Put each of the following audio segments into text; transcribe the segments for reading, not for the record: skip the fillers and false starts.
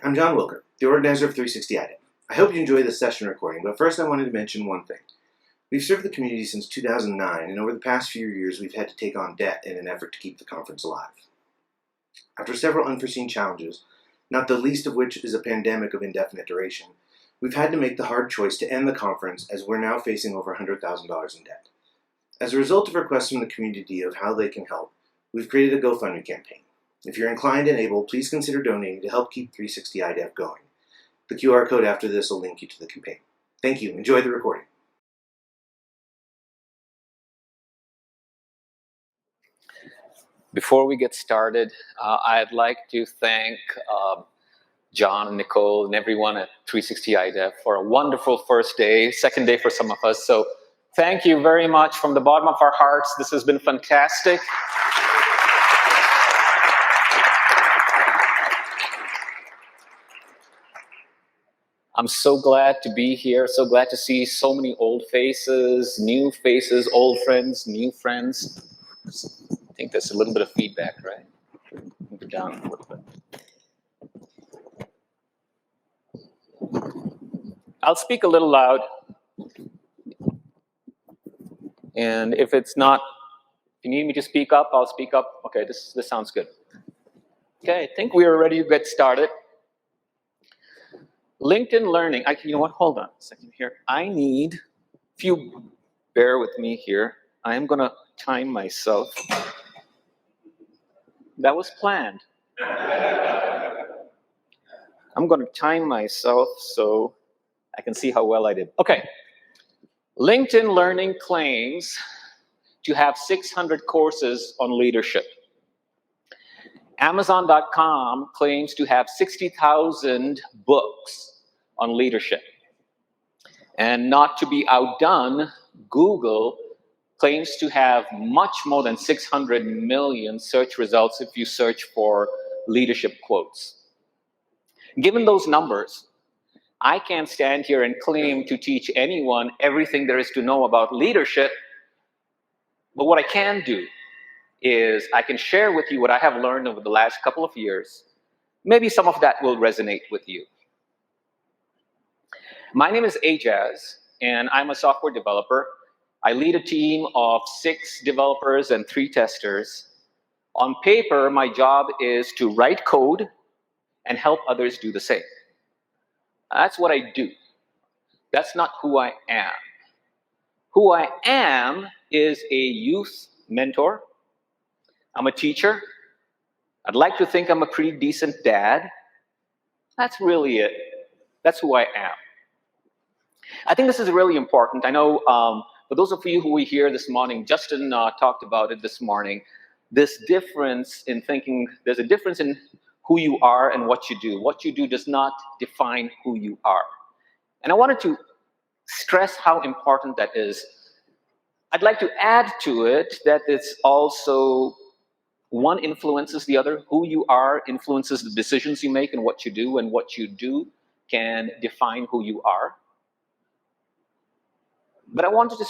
I'm John Wilker, the organizer of 360 IDEP. I hope you enjoy this session recording, but first I wanted to mention one thing. We've served the community since 2009, and over the past few years we've had to take on debt in an effort to keep the conference alive. After several unforeseen challenges, not the least of which is a pandemic of indefinite duration, we've had to make the hard choice to end the conference as we're now facing over $100,000 in debt. As a result of requests from the community of how they can help, we've created a GoFundMe campaign. If you're inclined and able, please consider donating to help keep 360 IDEF going. The QR code after this will link you to the campaign. Thank you. Enjoy the recording. Before we get started, I'd like to thank John and Nicole and everyone at 360 IDEF for a wonderful first day, second day for some of us. So thank you very much from the bottom of our hearts. This has been fantastic. I'm so glad to be here, so glad to see so many old faces, old friends, new friends. I think there's a little bit of feedback, right? Move it down a little bit. I'll speak a little loud. And if it's not, if you need me to speak up, I'll speak up. Okay, this sounds good. Okay, I think we are ready to get started. LinkedIn Learning. You know what? Hold on a second here. If you bear with me here, I am going to time myself. That was planned. I'm going to time myself so I can see how well I did. Okay. LinkedIn Learning claims to have 600 courses on leadership. Amazon.com claims to have 60,000 books on leadership. And not to be outdone, Google claims to have much more than 600 million search results if you search for leadership quotes. Given those numbers, I can't stand here and claim to teach anyone everything there is to know about leadership, but what I can do is I can share with you what I have learned over the last couple of years. Maybe some of that will resonate with you. My name is Aijaz, and I'm a software developer. I lead a team of 6 developers and 3 testers. On paper, my job is to write code and help others do the same. That's what I do. That's not who I am. Who I am is a youth mentor. I'm a teacher. I'd like to think I'm a pretty decent dad. That's really it. That's who I am. I think this is really important. I know for those of you who were here this morning, Justin talked about it this morning, this difference in thinking, there's a difference in who you are and what you do. What you do does not define who you are. And I wanted to stress how important that is. I'd like to add to it that it's also one influences the other. Who you are influences the decisions you make and what you do can define who you are. But I wanted to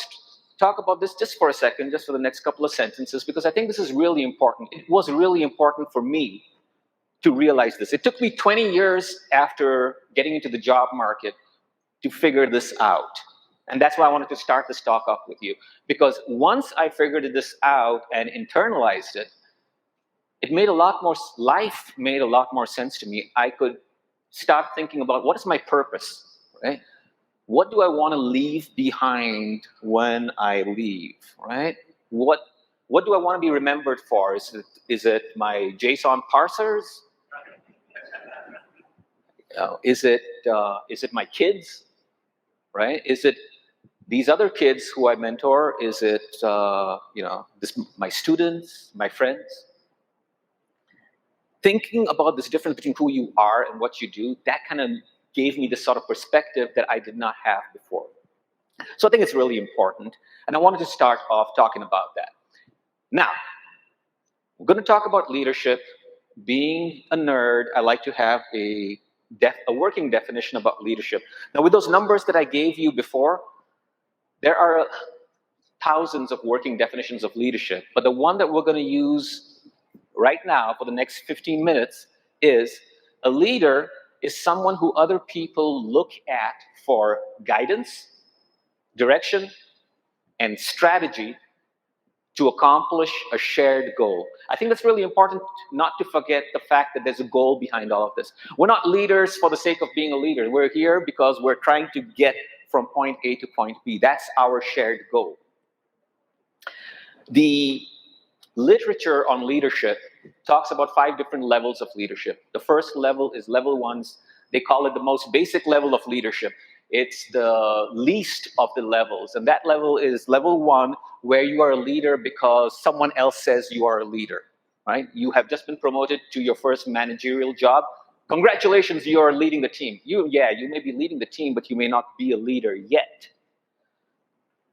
talk about this just for a second, just for the next couple of sentences, because I think this is really important. It was really important for me to realize this. It took me 20 years after getting into the job market to figure this out. And that's why I wanted to start this talk off with you. Because once I figured this out and internalized it, life made a lot more sense to me. I could start thinking about what is my purpose, right? What do I want to leave behind when I leave, right? What do I want to be remembered for? Is it my JSON parsers? Is it my kids, right? Is it these other kids who I mentor? Is it my students, my friends? Thinking about this difference between who you are and what you do, that kind of gave me this sort of perspective that I did not have before. So I think it's really important, and I wanted to start off talking about that. Now, we're going to talk about leadership. Being a nerd, I like to have a working definition about leadership. Now, with those numbers that I gave you before, there are thousands of working definitions of leadership, but the one that we're going to use right now for the next 15 minutes is a leader is someone who other people look at for guidance, direction, and strategy to accomplish a shared goal. I think that's really important not to forget the fact that there's a goal behind all of this. We're not leaders for the sake of being a leader. We're here because we're trying to get from point A to point B. That's our shared goal. The literature on leadership talks about 5 different levels of leadership. The first level is level 1. They call it the most basic level of leadership. It's the least of the levels. And that level is level 1, where you are a leader because someone else says you are a leader, right? You have just been promoted to your first managerial job. Congratulations, you are leading the team. You may be leading the team, but you may not be a leader yet.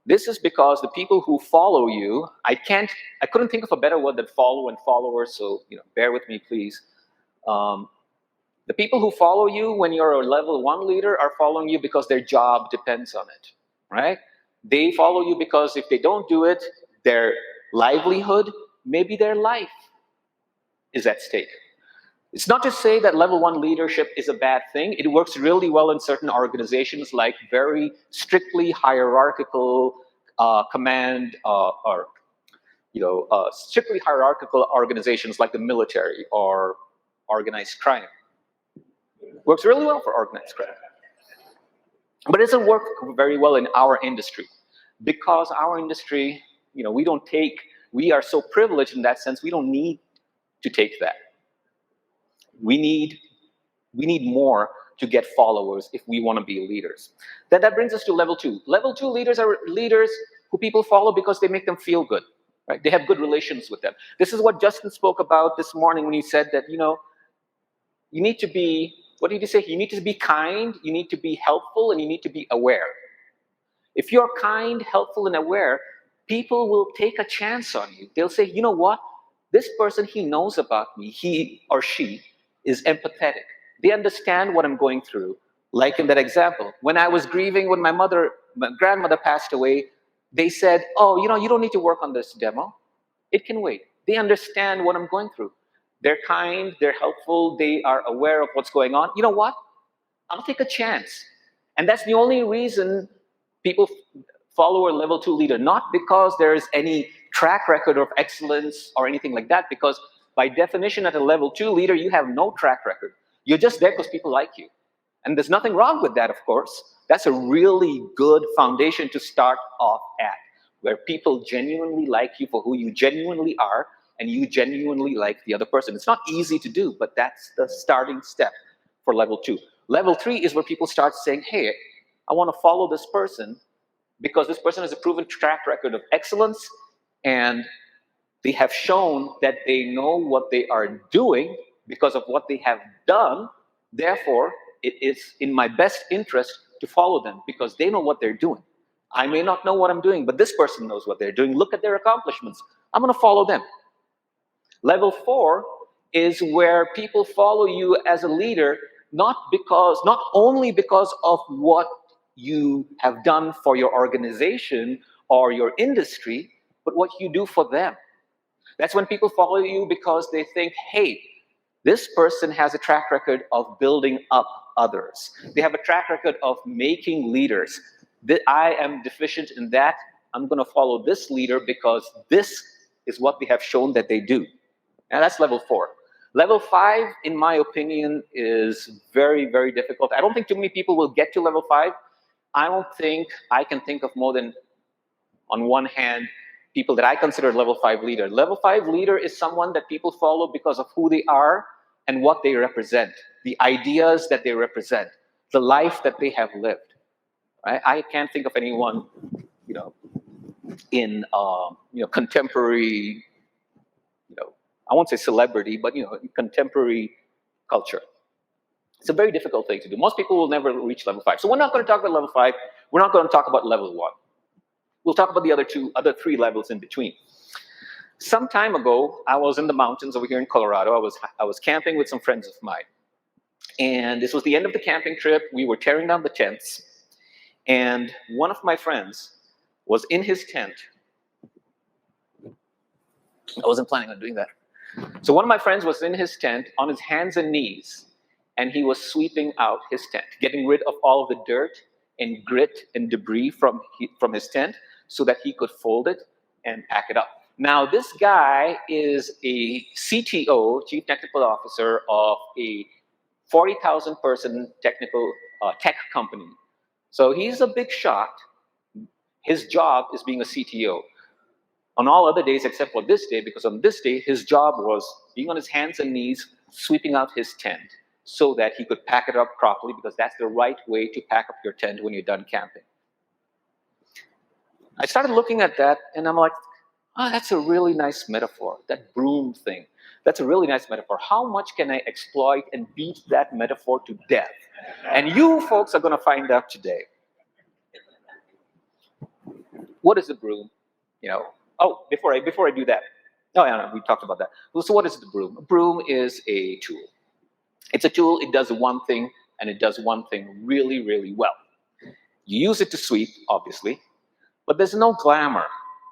This is because the people who follow you, I couldn't think of a better word than follow and follower, so bear with me, please. The people who follow you when you're a level 1 leader are following you because their job depends on it, right? They follow you because if they don't do it, their livelihood, maybe their life is at stake. It's not to say that level 1 leadership is a bad thing. It works really well in certain organizations, like very strictly hierarchical strictly hierarchical organizations like the military or organized crime. Works really well for organized crime. But it doesn't work very well in our industry, because our industry, we are so privileged in that sense, we don't need to take that. We need more to get followers if we want to be leaders. Then that brings us to level 2. Level 2 leaders are leaders who people follow because they make them feel good, right? They have good relations with them. This is what Justin spoke about this morning when he said that, you need to be, what did he say? You need to be kind, you need to be helpful, and you need to be aware. If you're kind, helpful, and aware, people will take a chance on you. They'll say, you know what? This person, he knows about me, he or she is empathetic. They understand what I'm going through. Like in that example, when I was grieving when my grandmother passed away, they said, oh, you don't need to work on this demo. It can wait. They understand what I'm going through. They're kind, they're helpful, they are aware of what's going on. You know what? I'll take a chance. And that's the only reason people follow a level 2 leader, not because there's any track record of excellence or anything like that, because by definition, at a level 2 leader, you have no track record. You're just there because people like you. And there's nothing wrong with that, of course. That's a really good foundation to start off at, where people genuinely like you for who you genuinely are, and you genuinely like the other person. It's not easy to do, but that's the starting step for level 2. Level 3 is where people start saying, hey, I want to follow this person because this person has a proven track record of excellence, and they have shown that they know what they are doing because of what they have done. Therefore, it is in my best interest to follow them because they know what they're doing. I may not know what I'm doing, but this person knows what they're doing. Look at their accomplishments. I'm going to follow them. Level 4 is where people follow you as a leader, not only because of what you have done for your organization or your industry, but what you do for them. That's when people follow you because they think, hey, this person has a track record of building up others. They have a track record of making leaders. I am deficient in that. I'm going to follow this leader because this is what they have shown that they do. And that's level 4. Level 5, in my opinion, is very, very difficult. I don't think too many people will get to level 5. I don't think I can think of more than, on one hand, people that I consider level 5 leader. Level 5 leader is someone that people follow because of who they are and what they represent, the ideas that they represent, the life that they have lived. Right? I can't think of anyone, in contemporary, I won't say celebrity, but contemporary culture. It's a very difficult thing to do. Most people will never reach level 5. So we're not going to talk about level 5. We're not going to talk about level 1. We'll talk about the other 3 levels in between. Some time ago, I was in the mountains over here in Colorado. I was camping with some friends of mine. And this was the end of the camping trip. We were tearing down the tents. And one of my friends was in his tent. I wasn't planning on doing that. So one of my friends was in his tent on his hands and knees. and he was sweeping out his tent, getting rid of all the dirt and grit and debris from his tent so that he could fold it and pack it up. Now, this guy is a CTO, Chief Technical Officer, of a 40,000 person tech company. So he's a big shot. His job is being a CTO. On all other days except for this day, because on this day, his job was being on his hands and knees, sweeping out his tent so that he could pack it up properly, because that's the right way to pack up your tent when you're done camping. I started looking at that, and I'm like, oh, that's a really nice metaphor, that broom thing. That's a really nice metaphor. How much can I exploit and beat that metaphor to death? And you folks are going to find out today. What is a broom? Oh, before I do that. Oh, yeah, we talked about that. So what is the broom? A broom is a tool. It's a tool. It does one thing, and it does one thing really, really well. You use it to sweep, obviously, but there's no glamour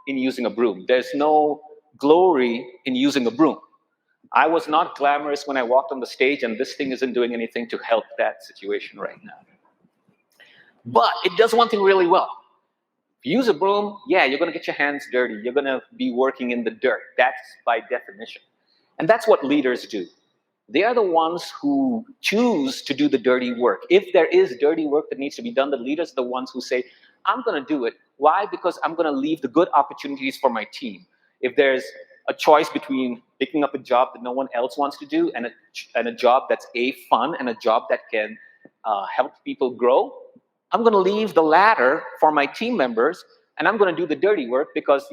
in using a broom. There's no glory in using a broom. I was not glamorous when I walked on the stage, and this thing isn't doing anything to help that situation right now. But it does one thing really well. If you use a broom, yeah, you're going to get your hands dirty. You're going to be working in the dirt. That's by definition. And that's what leaders do. They are the ones who choose to do the dirty work. If there is dirty work that needs to be done, the leaders are the ones who say, I'm going to do it. Why? Because I'm going to leave the good opportunities for my team. If there's a choice between picking up a job that no one else wants to do and a job that's fun and a job that can help people grow, I'm going to leave the latter for my team members, and I'm going to do the dirty work because,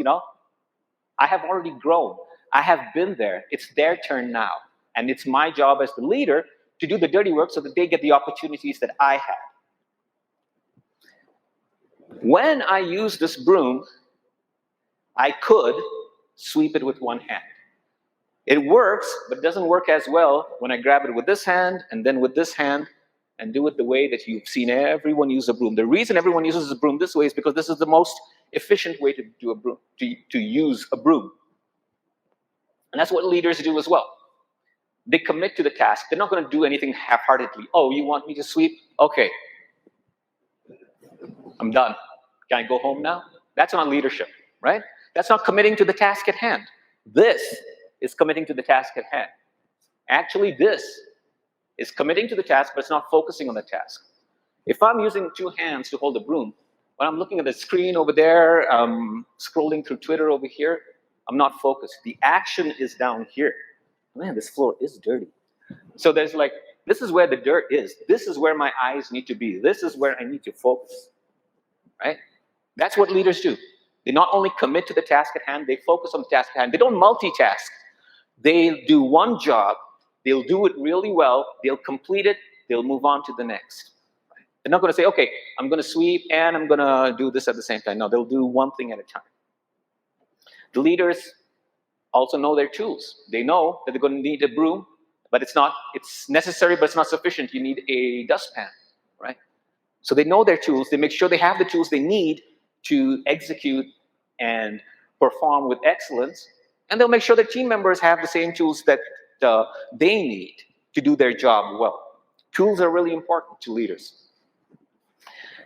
I have already grown. I have been there. It's their turn now. And it's my job as the leader to do the dirty work so that they get the opportunities that I had. When I use this broom, I could sweep it with one hand. It works, but it doesn't work as well when I grab it with this hand and then with this hand and do it the way that you've seen everyone use a broom. The reason everyone uses a broom this way is because this is the most efficient way to do a broom, to use a broom. And that's what leaders do as well. They commit to the task. They're not going to do anything half-heartedly. Oh, you want me to sweep? Okay. I'm done. Can I go home now? That's not leadership, right? That's not committing to the task at hand. This is committing to the task at hand. Actually, this is committing to the task, but it's not focusing on the task. If I'm using two hands to hold the broom, when I'm looking at the screen over there, scrolling through Twitter over here, I'm not focused. The action is down here. Man, this floor is dirty. So there's this is where the dirt is. This is where my eyes need to be. This is where I need to focus, right? That's what leaders do. They not only commit to the task at hand, they focus on the task at hand. They don't multitask. They do one job. They'll do it really well. They'll complete it. They'll move on to the next. They're not going to say, okay, I'm going to sweep and I'm going to do this at the same time. No, they'll do one thing at a time. The leaders also know their tools. They know that they're going to need a broom, but it's necessary, but it's not sufficient. You need a dustpan, right? So they know their tools. They make sure they have the tools they need to execute and perform with excellence. And they'll make sure their team members have the same tools that they need to do their job well. Tools are really important to leaders.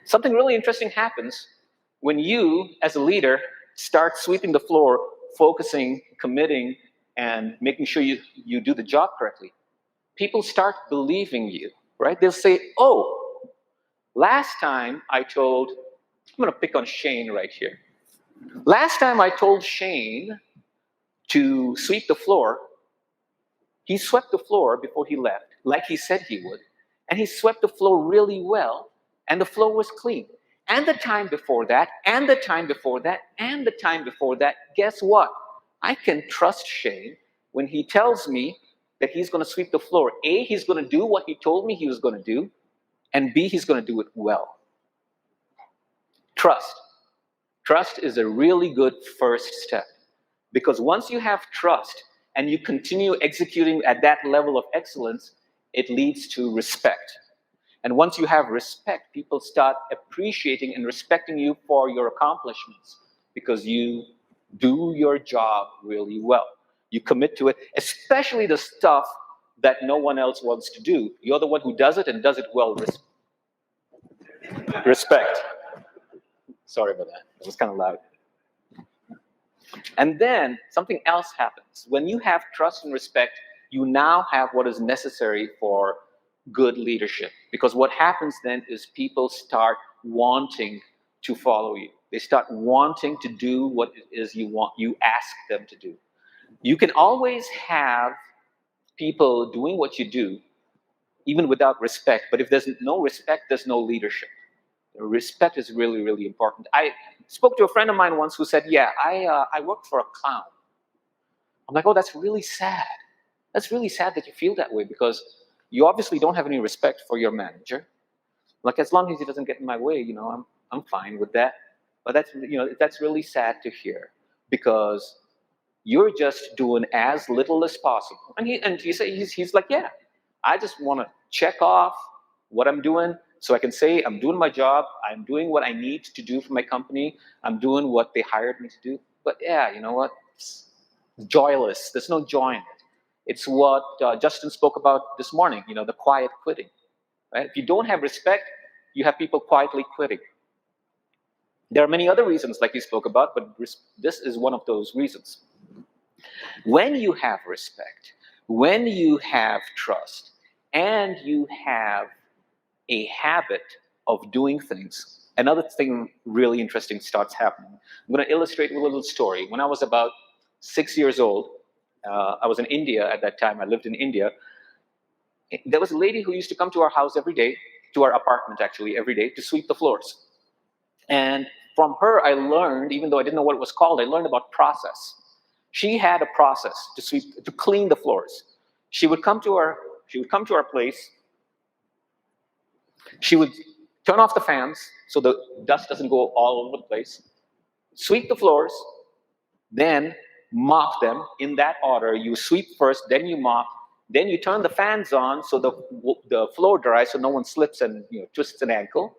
Something really interesting happens when you, as a leader, start sweeping the floor, focusing, committing, and making sure you do the job correctly. People start believing you, right? They'll say, oh, last time I'm going to pick on Shane right here. Last time I told Shane to sweep the floor, he swept the floor before he left, like he said he would. And he swept the floor really well, and the floor was clean. And the time before that, and the time before that, and the time before that, guess what? I can trust Shane when he tells me that he's going to sweep the floor. A, he's going to do what he told me he was going to do, and B, he's going to do it well. Trust. Trust is a really good first step, because once you have trust and you continue executing at that level of excellence, it leads to respect. And once you have respect, people start appreciating and respecting you for your accomplishments because you do your job really well. You commit to it, especially the stuff that no one else wants to do. You're the one who does it and does it well. Respect. Sorry about that. It was kind of loud. And then something else happens. When you have trust and respect, you now have what is necessary for good leadership. Because what happens then is people start wanting to follow you. They start wanting to do what it is you ask them to do. You can always have people doing what you do, even without respect. But if there's no respect, there's no leadership. Respect is really, really important. I spoke to a friend of mine once who said, yeah, I worked for a clown. I'm like, oh, that's really sad. That's really sad that you feel that way, because you obviously don't have any respect for your manager. Like, as long as he doesn't get in my way, I'm fine with that. But that's really sad to hear, because you're just doing as little as possible. And he's like, yeah, I just want to check off what I'm doing so I can say I'm doing my job, I'm doing what I need to do for my company, I'm doing what they hired me to do. But yeah, you know what? It's joyless. There's no joy in it. It's what Justin spoke about this morning, the quiet quitting. Right? If you don't have respect, you have people quietly quitting. There are many other reasons, like he spoke about, but this is one of those reasons. When you have respect, when you have trust, and you have a habit of doing things, another thing really interesting starts happening. I'm going to illustrate with a little story. When I was about 6 years old, I was in India at that time. I lived in India. There was a lady who used to come to our house every day, to our apartment actually, every day, to sweep the floors. And from her, I learned, even though I didn't know what it was called, I learned about process. She had a process to clean the floors. She would come to our place. She would turn off the fans so the dust doesn't go all over the place, sweep the floors, then mop them in that order. You sweep first, then you mop, then you turn the fans on so the floor dries so no one slips and twists an ankle.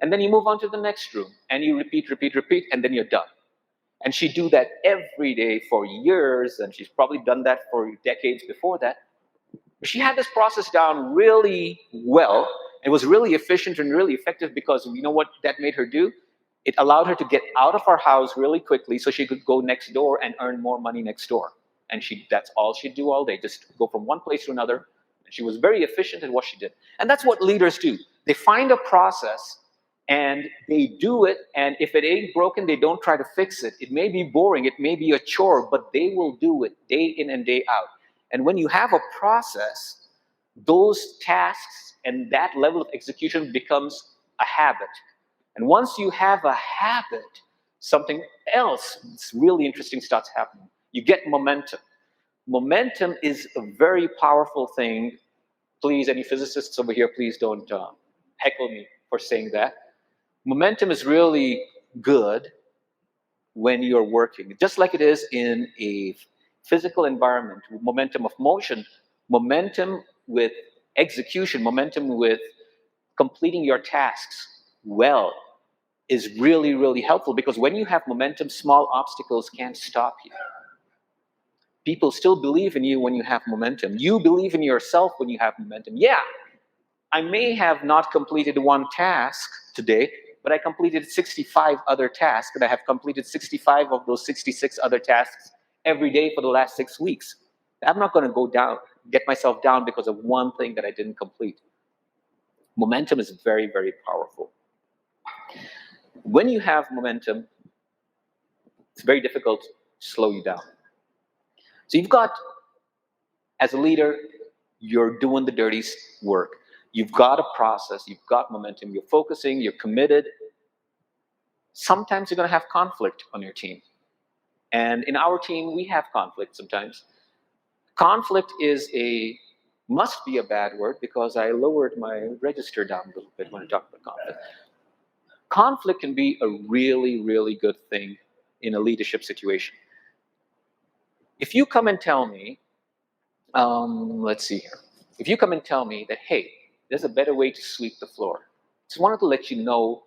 And then you move on to the next room and you repeat, and then you're done. And she'd do that every day for years, and she's probably done that for decades before that. She had this process down really well. It was really efficient and really effective, because you know what that made her do? It allowed her to get out of our house really quickly so she could go next door and earn more money next door. And that's all she'd do all day, just go from one place to another. And she was very efficient at what she did. And that's what leaders do. They find a process and they do it, and if it ain't broken, they don't try to fix it. It may be boring, it may be a chore, but they will do it day in and day out. And when you have a process, those tasks and that level of execution becomes a habit. And once you have a habit, something else really interesting starts happening. You get momentum. Momentum is a very powerful thing. Please, any physicists over here, please don't heckle me for saying that. Momentum is really good when you're working, just like it is in a physical environment. Momentum of motion, momentum with execution, momentum with completing your tasks well is really, really helpful, because when you have momentum, small obstacles can't stop you. People still believe in you when you have momentum. You believe in yourself when you have momentum. Yeah, I may have not completed one task today, but I completed 65 other tasks, and I have completed 65 of those 66 other tasks every day for the last 6 weeks. I'm not going to go down, get myself down because of one thing that I didn't complete. Momentum is very, very powerful. When you have momentum, it's very difficult to slow you down. So you've got, as a leader, you're doing the dirty work. You've got a process, you've got momentum, you're focusing, you're committed. Sometimes you're going to have conflict on your team. And in our team, we have conflict sometimes. Conflict must be a bad word, because I lowered my register down a little bit when I talk about conflict. Conflict can be a really, really good thing in a leadership situation. If you come and tell me, let's see here. If you come and tell me that, hey, there's a better way to sweep the floor. Just wanted to let you know,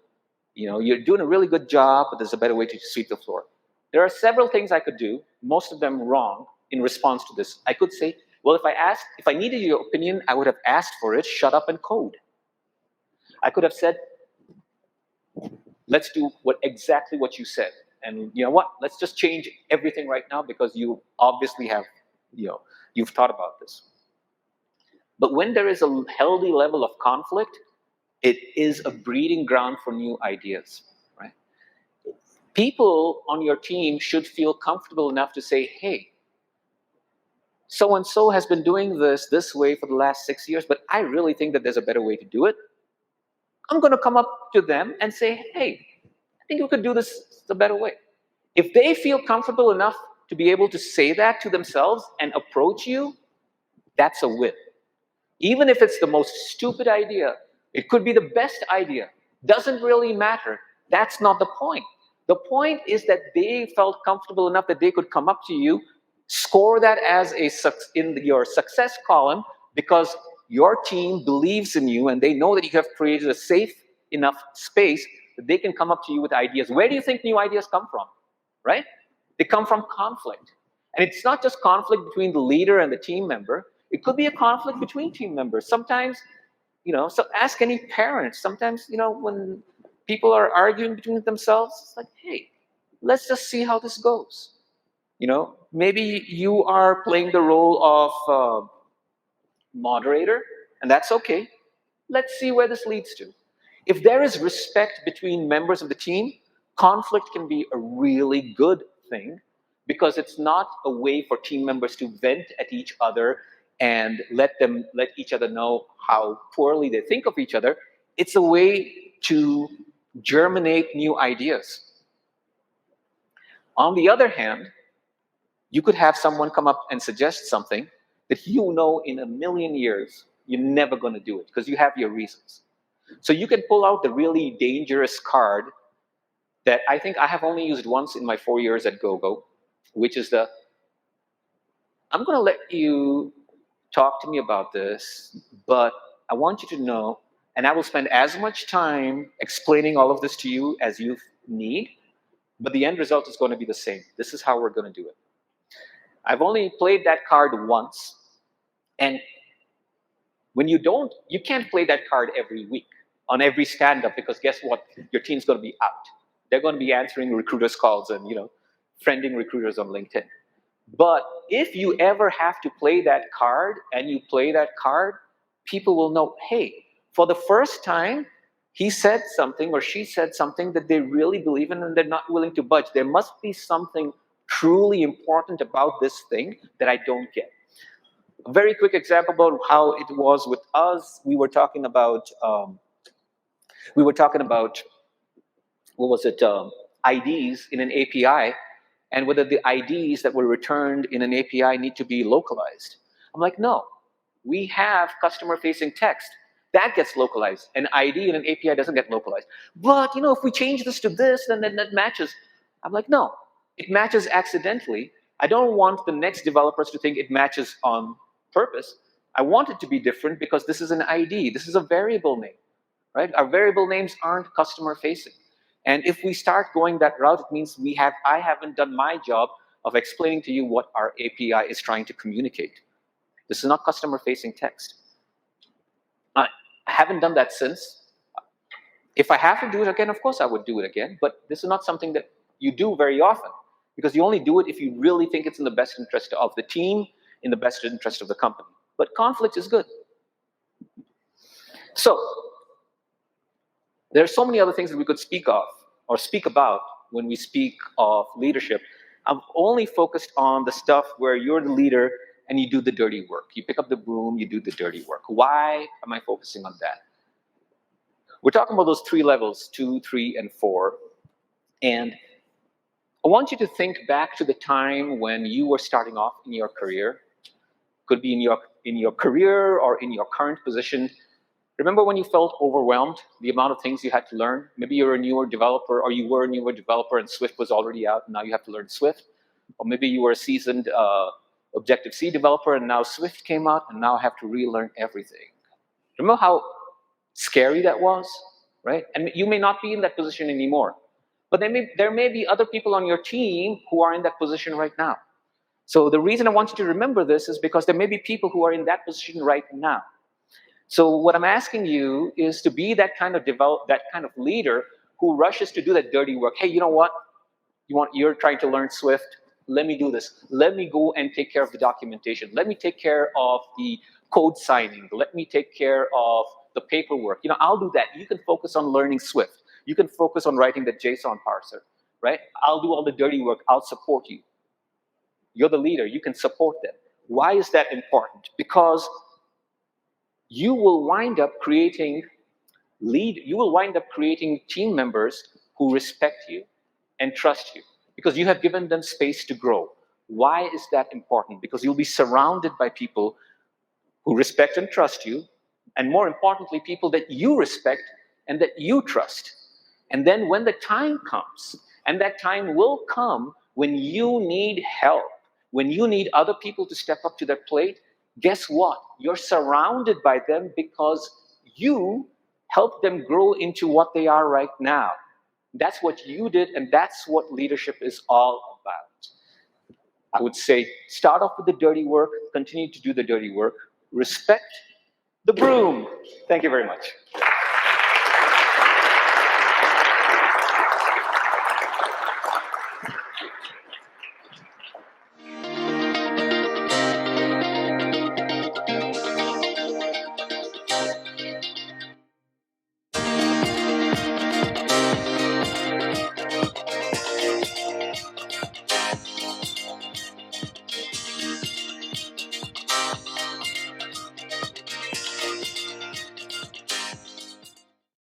you're doing a really good job, but there's a better way to sweep the floor. There are several things I could do, most of them wrong, in response to this. I could say, Well, if I needed your opinion, I would have asked for it. Shut up and code. I could have said, let's do exactly what you said. And you know what? Let's just change everything right now because you obviously have, you've thought about this. But when there is a healthy level of conflict, it is a breeding ground for new ideas, right? People on your team should feel comfortable enough to say, hey, so and so has been doing this way for the last 6 years, but I really think that there's a better way to do it. I'm going to come up to them and say, hey, I think we could do this the better way. If they feel comfortable enough to be able to say that to themselves and approach you, that's a win. Even if it's the most stupid idea, it could be the best idea. Doesn't really matter. That's not the point. The point is that they felt comfortable enough that they could come up to you, score that as in your success column because your team believes in you and they know that you have created a safe enough space that they can come up to you with ideas. Where do you think new ideas come from? Right? They come from conflict. And it's not just conflict between the leader and the team member. It could be a conflict between team members. Sometimes, so ask any parents. Sometimes, when people are arguing between themselves, it's like, hey, let's just see how this goes. Maybe you are playing the role of moderator, and that's okay. Let's see where this leads to. If there is respect between members of the team, conflict can be a really good thing because it's not a way for team members to vent at each other and let each other know how poorly they think of each other. It's a way to germinate new ideas. On the other hand, you could have someone come up and suggest something that in a million years you're never going to do it because you have your reasons. So you can pull out the really dangerous card that I think I have only used once in my 4 years at GoGo, which is I'm going to let you talk to me about this, but I want you to know, and I will spend as much time explaining all of this to you as you need, but the end result is going to be the same. This is how we're going to do it. I've only played that card once, and when you can't play that card every week on every stand-up because guess what? Your team's going to be out. They're going to be answering recruiters' calls and friending recruiters on LinkedIn. But if you ever have to play that card and you play that card, people will know, hey, for the first time, he said something or she said something that they really believe in and they're not willing to budge. There must be something truly important about this thing that I don't get. A very quick example about how it was with us. We were talking about what was it? IDs in an API, and whether the IDs that were returned in an API need to be localized. I'm like, no, we have customer-facing text that gets localized. An ID in an API doesn't get localized. But if we change this to this, then that matches. I'm like, no, it matches accidentally. I don't want the next developers to think it matches on purpose. I want it to be different because this is an ID. This is a variable name, right? Our variable names aren't customer-facing. And if we start going that route, it means I haven't done my job of explaining to you what our API is trying to communicate. This is not customer-facing text. I haven't done that since. If I have to do it again, of course I would do it again, but this is not something that you do very often because you only do it if you really think it's in the best interest of the team, in the best interest of the company. But conflict is good. So, there are so many other things that we could speak of or speak about when we speak of leadership. I'm only focused on the stuff where you're the leader and you do the dirty work. You pick up the broom, you do the dirty work. Why am I focusing on that? We're talking about those 3 levels, 2, 3, and 4. And I want you to think back to the time when you were starting off in your career. Could be in your career or in your current position. Remember when you felt overwhelmed, the amount of things you had to learn? Maybe you're a newer developer, or you were a newer developer and Swift was already out, and now you have to learn Swift. Or maybe you were a seasoned Objective-C developer, and now Swift came out, and now I have to relearn everything. Remember how scary that was, right? And you may not be in that position anymore. But there may be other people on your team who are in that position right now. So the reason I want you to remember this is because there may be people who are in that position right now. So what I'm asking you is to be that kind of leader who rushes to do that dirty work. Hey, you know what? You're trying to learn Swift. Let me do this. Let me go and take care of the documentation. Let me take care of the code signing. Let me take care of the paperwork. I'll do that. You can focus on learning Swift. You can focus on writing the JSON parser, right? I'll do all the dirty work. I'll support you. You're the leader. You can support them. Why is that important? Because you will wind up creating team members who respect you and trust you because you have given them space to grow. Why is that important? Because you'll be surrounded by people who respect and trust you, and more importantly, people that you respect and that you trust. And then when the time comes, and that time will come when you need help, when you need other people to step up to their plate, guess what? You're surrounded by them because you helped them grow into what they are right now. That's what you did, and that's what leadership is all about. I would say start off with the dirty work, continue to do the dirty work, respect the broom. Thank you very much.